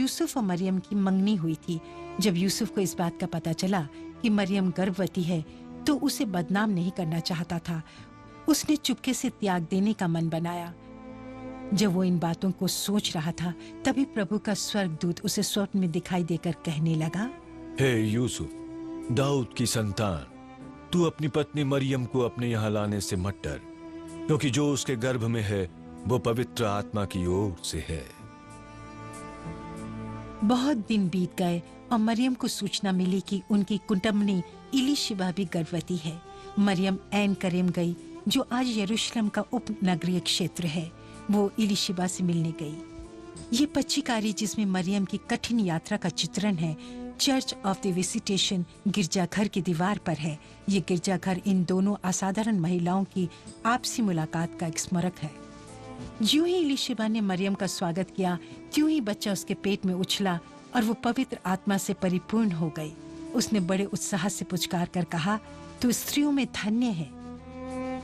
यूसुफ और मरियम की मंगनी हुई थी। जब यूसुफ को इस बात का पता चला कि मरियम गर्भवती है तो उसे बदनाम नहीं करना चाहता था। उसने चुपके से त्याग देने का मन बनाया। जब वो इन बातों को सोच रहा था तभी प्रभु का स्वर्गदूत उसे स्वप्न में दिखाई देकर कहने लगा, हे यूसुफ, दाऊद की संतान, तू अपनी पत्नी मरियम को अपने यहाँ लाने से मत डर, क्योंकि जो उसके गर्भ में है वो पवित्र आत्मा की ओर से है। बहुत दिन बीत गए और मरियम को सूचना मिली कि उनकी कुटुंबनी इलीशिबा भी गर्भवती है। मरियम ऐन करेम गई, जो आज यरूशलेम का उपनगरीय क्षेत्र है। वो इलीशिबा से मिलने गई। ये पच्चीकारी जिसमें मरियम की कठिन यात्रा का चित्रण है, चर्च ऑफ द विजिटेशन गिरजाघर की दीवार पर है। ये गिरजाघर इन दोनों असाधारण महिलाओं की आपसी मुलाकात का एक स्मारक है। ज्यों ही इलीशिबा ने मरियम का स्वागत किया, त्यों ही बच्चा उसके पेट में उछला और वो पवित्र आत्मा से परिपूर्ण हो गई। उसने बड़े उत्साह से पुचकार कर कहा, तू स्त्रियों में धन्य है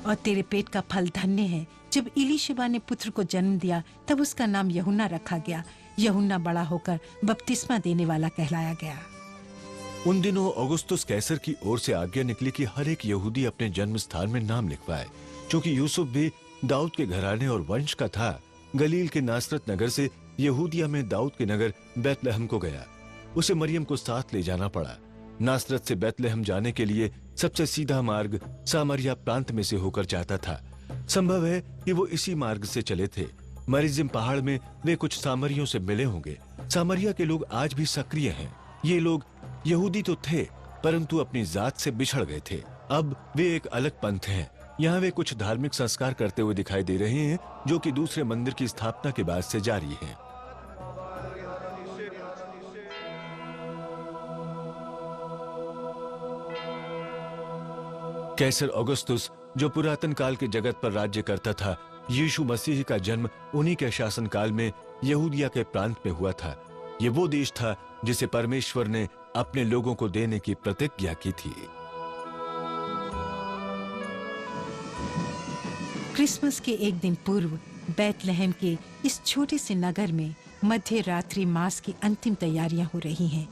और तेरे पेट का फल धन्य है। जब इलीशिबा ने पुत्र को जन्म दिया तब उसका नाम यूहन्ना रखा गया। यूहन्ना बड़ा होकर बपतिस्मा देने वाला कहलाया गया। उन दिनों औगुस्तुस कैसर की ओर से आज्ञा निकली कि हर एक यहूदी अपने जन्म स्थान में नाम लिखवाए। क्योंकि यूसुफ भी दाऊद के घराने और वंश का था, गलील के नासरत नगर से यहूदिया में दाऊद के नगर बैतलहम को गया। उसे मरियम को साथ ले जाना पड़ा। नासरत से बैतलहम जाने के लिए सबसे सीधा मार्ग सामरिया प्रांत में से होकर जाता था। संभव है कि वो इसी मार्ग से चले थे। मरिजिम पहाड़ में वे कुछ सामरियों से मिले होंगे। सामरिया के लोग आज भी सक्रिय हैं। ये लोग यहूदी तो थे, परंतु अपनी जात से बिछड़ गए थे। अब वे एक अलग पंथ हैं। यहाँ वे कुछ धार्मिक संस्कार करते हुए दिखाई दे रहे हैं, जो कि दूसरे मंदिर की स्थापना के बाद से जारी हैं। कैसर औगुस्तुस, जो पुरातन काल के जगत पर राज्य करता था, यीशु मसीह का जन्म उन्हीं के शासन काल में यहूदिया के प्रांत में हुआ था। ये वो देश था जिसे परमेश्वर ने अपने लोगों को देने की प्रतिज्ञा की थी। क्रिसमस के एक दिन पूर्व बैतलहम के इस छोटे से नगर में मध्य रात्रि मास की अंतिम तैयारियां हो रही हैं।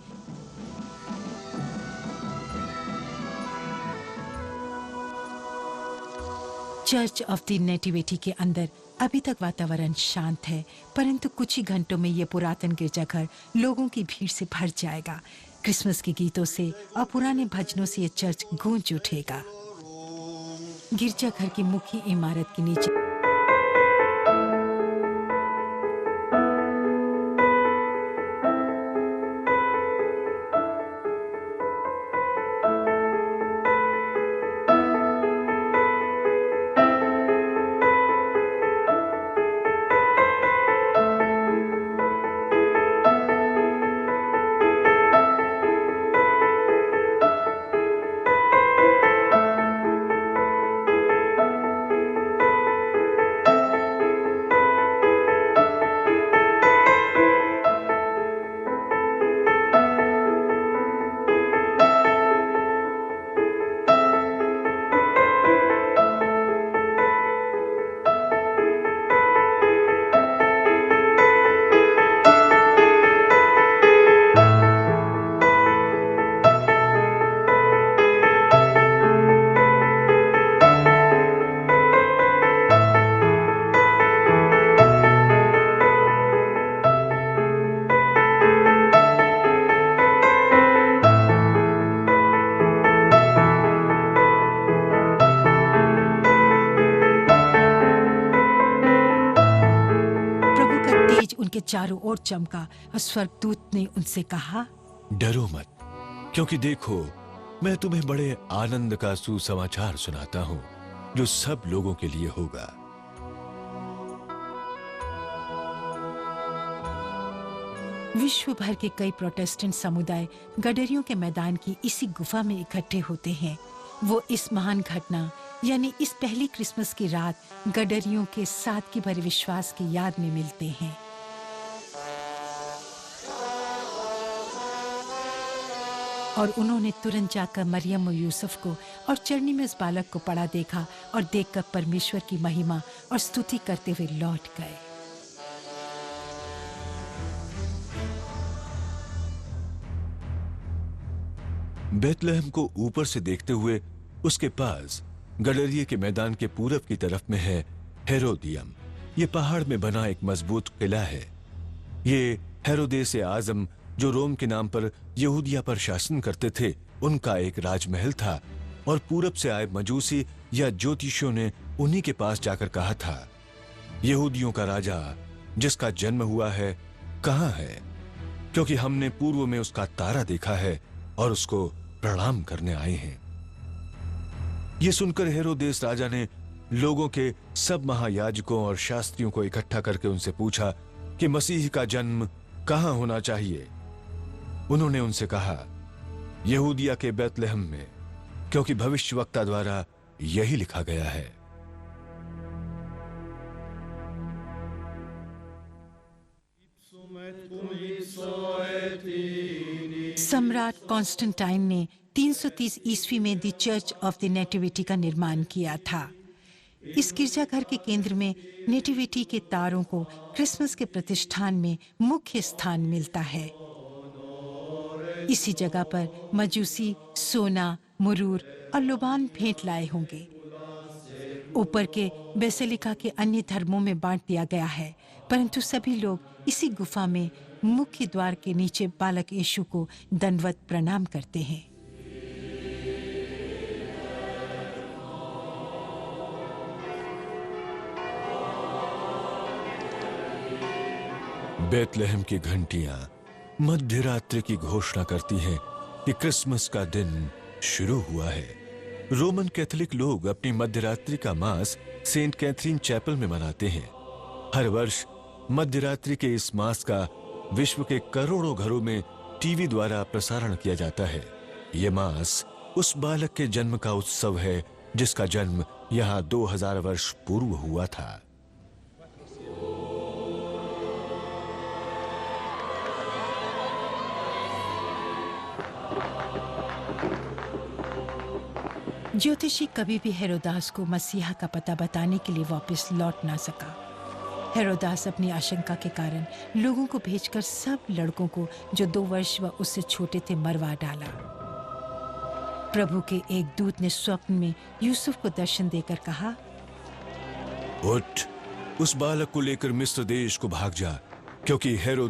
चर्च ऑफ द नेटिविटी के अंदर अभी तक वातावरण शांत है, परंतु कुछ ही घंटों में ये पुरातन गिरजाघर लोगों की भीड़ से भर जाएगा। क्रिसमस के गीतों से और पुराने भजनों से ये चर्च गूंज उठेगा। गिरजाघर की मुख्य इमारत के नीचे उनके चारों ओर चमका और स्वर्गदूत ने उनसे कहा, डरो मत, क्योंकि देखो मैं तुम्हें बड़े आनंद का सुसमाचार सुनाता हूँ, जो सब लोगों के लिए होगा। विश्व भर के कई प्रोटेस्टेंट समुदाय गडरियों के मैदान की इसी गुफा में इकट्ठे होते हैं। वो इस महान घटना यानी इस पहली क्रिसमस की रात गडरियों के सादगी भरे विश्वास की याद में मिलते हैं। और उन्होंने तुरंत जाकर मरियम और यूसुफ को और चरनी में उस बालक को पड़ा देखा और देखकर परमेश्वर की महिमा और स्तुति करते हुए लौट गए। बेतलहम को ऊपर से देखते हुए उसके पास गडरिये के मैदान के पूरब की तरफ में है हेरोदियम। ये पहाड़ में बना एक मजबूत किला है। ये हेरोदेस आजम, जो रोम के नाम पर यहूदिया पर शासन करते थे, उनका एक राजमहल था और पूरब से आए मजूसी या ज्योतिषियों ने उन्हीं के पास जाकर कहा था, यहूदियों का राजा जिसका जन्म हुआ है कहाँ है, क्योंकि हमने पूर्व में उसका तारा देखा है और उसको प्रणाम करने आए हैं। यह सुनकर हेरोदेस राजा ने लोगों के सब महायाजकों और शास्त्रियों को इकट्ठा करके उनसे पूछा कि मसीह का जन्म कहां होना चाहिए। उन्होंने उनसे कहा, यहूदिया के बेतलहम में, क्योंकि भविष्यवक्ता द्वारा यही लिखा गया है। सम्राट कॉन्स्टेंटाइन ने 330 ईस्वी में the church of the nativity का निर्माण किया था। इस गिरजाघर के केंद्र में नेटिविटी के तारों को क्रिसमस के प्रतिष्ठान में मुख्य स्थान मिलता है। इसी जगह पर मजूसी सोना, मुरूर और लुबान भेंट लाए होंगे। ऊपर के बेसिलिका के अन्य धर्मों में बांट दिया गया है, परंतु सभी लोग इसी गुफा में मुख्य द्वार के नीचे बालक यीशु को दंडवत प्रणाम करते हैं। बेतलहम की घंटियां मध्यरात्रि की घोषणा करती हैं कि क्रिसमस का दिन शुरू हुआ है। रोमन कैथोलिक लोग अपनी मध्यरात्रि का मास सेंट कैथरीन चैपल में मनाते हैं। हर वर्ष मध्यरात्रि के इस मास का विश्व के करोड़ों घरों में टीवी द्वारा प्रसारण किया जाता है। यह मास उस बालक के जन्म का उत्सव है जिसका जन्म यहाँ 2000 वर्ष पूर्व हुआ था। ज्योतिषी कभी भी हेरोदास को मसीहा का पता बताने के लिए वापस लौट ना सका। हेरोदास अपनी आशंका के कारण लोगों को भेजकर सब लड़कों को जो 2 वर्ष व उससे छोटे थे मरवा डाला। प्रभु के एक दूत ने स्वप्न में यूसुफ को दर्शन देकर कहा, उठ, उस बालक को लेकर मिस्र देश को भाग जा, क्योंकि हेरोद